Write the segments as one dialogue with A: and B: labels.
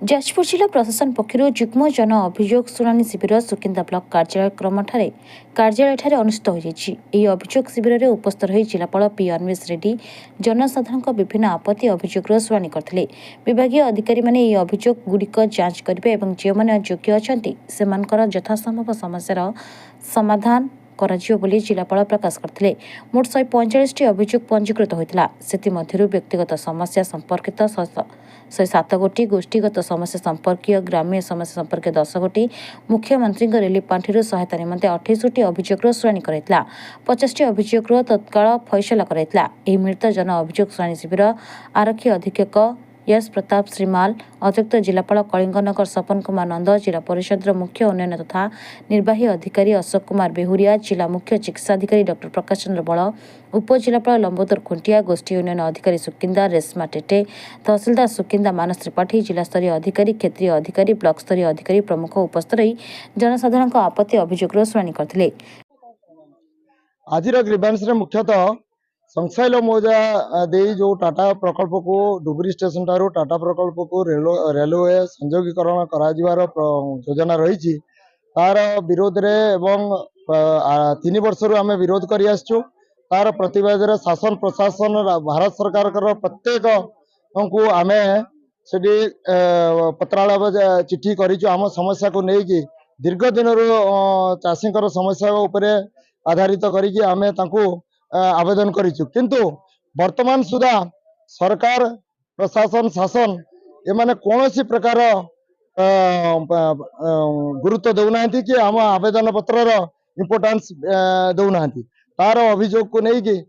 A: जाजपुर जिला प्रशासन पक्षर जुग्म जन अभियोग शुणाणी शिविर सुकिंदा ब्लॉक कार्यालय क्रमठारे कार्यालय अनुष्ठित हो अभियोग शिविर में उपस्थित रही जिलापाल पी अन्वेष रेड्डी जनसाधारण विभिन्न आपत्ति अभियोग शुणाणी करते विभाग अधिकारी मैंने अभियोग गुड़िक जांच करेंगे और जो मैंने योग्य अच्छा यथासंभव समस्या समाधान जिलापाल प्रकाश करते मोट 145 अभियोग पंजीकृत होता से व्यक्तिगत समस्या संपर्कित 107 गोटी गोष्ठीगत समस्या संपर्कीय ग्राम्य समस्या संपर्क 10 गोटी मुख्यमंत्री रिलीफ पांठि सहायता निमंते 28 अभियोग शुणाणी कराइला 50 अभियोग तत्काल फैसला कराइला मिलित जन अभियोग शुणाणी शिविर आरक्षी अधीक्षक यश प्रताप श्रीमाल अतिरिक्त जिलापाल कलिंगनगर सपन कुमार नंद जिला परिषद मुख्य उन्नयन तथा निर्वाही अधिकारी अशोक कुमार बेहुरिया जिला मुख्य चिकित्साधिकारी डॉक्टर प्रकाश चंद्र बल उपजिलापाल लंबोदर खुंटिया गोष्ठी उन्नयन अधिकारी सुकिंदा रेशमा टेटे तहसिलदार सुकिंदा मानस त्रिपाठी जिलास्तरीय अधिकारी क्षेत्रीय अधिकारी ब्लॉक स्तरीय अधिकारी प्रमुख उपस्थित रही जनसाधारण आपत्ति अभियोग शुणाणी करते।
B: आज मुख्यतः संसाइल मौजा दे जो टाटा प्रकल्प को डुगरी स्टेशन ठारू टाटा प्रकल्प को रेलवे संयोगीकरण कर योजना रही तार विरोध रे एवं 3 वर्ष आम विरोध कर तार प्रतिवाद शासन प्रशासन भारत सरकार प्रत्येक को आम से पत्रालाभ चिठी करम समस्या को लेकिन दीर्घ दिन चाषी समस्या उपर आधारित करके आम आवेदन करिछु किंतु वर्तमान सुधा सरकार प्रशासन शासन एमाने कौनसी प्रकार गुरुत्व देउना कि आम आवेदन पत्र इम्पोर्टेंस देउना तार अभियोग को लेकिन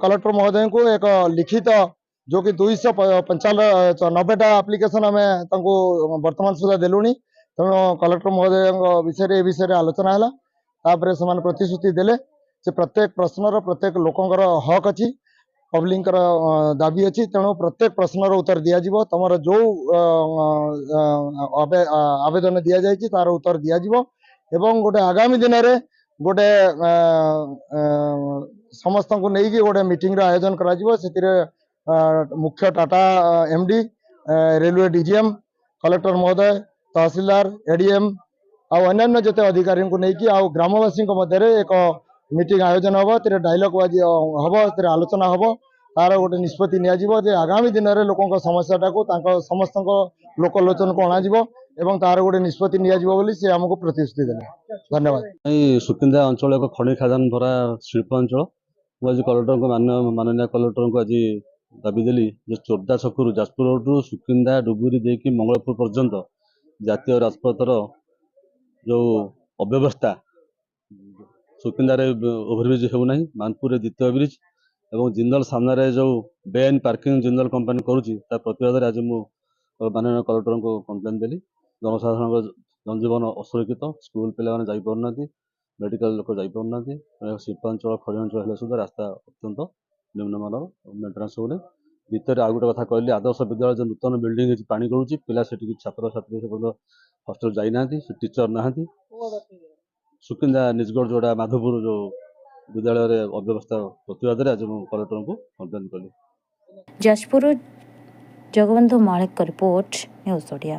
B: कलेक्टर महोदय को एक लिखित जो कि 295 एप्लिकेशन आम वर्तमान सुधा देलुनी तेणु कलेक्टर महोदय विषय आलोचना है से प्रतिश्रुति देले से प्रत्येक प्रश्नर प्रत्येक लोकंर हक अच्छी पब्लिक दाबी अच्छी तेणु प्रत्येक प्रश्नर उत्तर दिज्व तुम जो आवेदन दि जाए तार उत्तर दिज्व एवं गोटे आगामी दिन में गोटे समस्त को लेकिन गोटे मीटिंग आयोजन कर मुख्य Tata MD railway DGM collector महोदय तहसीलदार एडीएम अन्य जिते अधिकारी को लेकिन आ ग्रामवासी मध्य एक मीटिंग आयोजन हम डायलॉग बाजी हम आलोचना हम तार गोटे निष्पत्ति नि आगामी दिन में लोकों समस्याटा को समस्त लोकलोचन को अणाव तार गोटे निष्पत्ति नि आमको प्रतिश्रुति देले। धन्यवाद।
C: सुकिंदा अंचल एक खनि खादान भरा शिल्प अंचल आज कलेक्टर को माननीय कलेक्टर को आज दाबी देली जो चोरदा छकु जाजपुर रोड सुकिंदा डुगुरी देकी मंगलपुर पर्यंत जातीय राजपथर जो अव्यवस्था सुकिंदार ओभरब्रिज होना मानपुर द्वितीय ब्रिज और जिंदल सामने जो बेआईन पार्किंग जिंदल कंपनी करुच्ची प्रतिवाद आज मुझे माननीय कलेक्टर को कंप्लेन देली जनसाधारण जनजीवन असुरक्षित स्कूल पे जापना मेडिकल लोक जापना शिल्पांचल खड़ी अंचल सुधा रास्ता अत्यंत निम्नमान मेन्टेनान्स होने भितर आ गोटे कथा कहली आदर्श विद्यालय जो नूतन बिल्डिंग पानी गलुची पिला से छात्र छात्री से हस्टेल जाना टीचर ना सुकिंदा निजगढ़ जोड़ा माधोपुर जो विद्यालय अव्यवस्था प्रतिवाद आज कलेक्टर को कंप्लेन कली।
A: जाजपुर जगबंधु मालिक रिपोर्ट न्यूज ओडिया।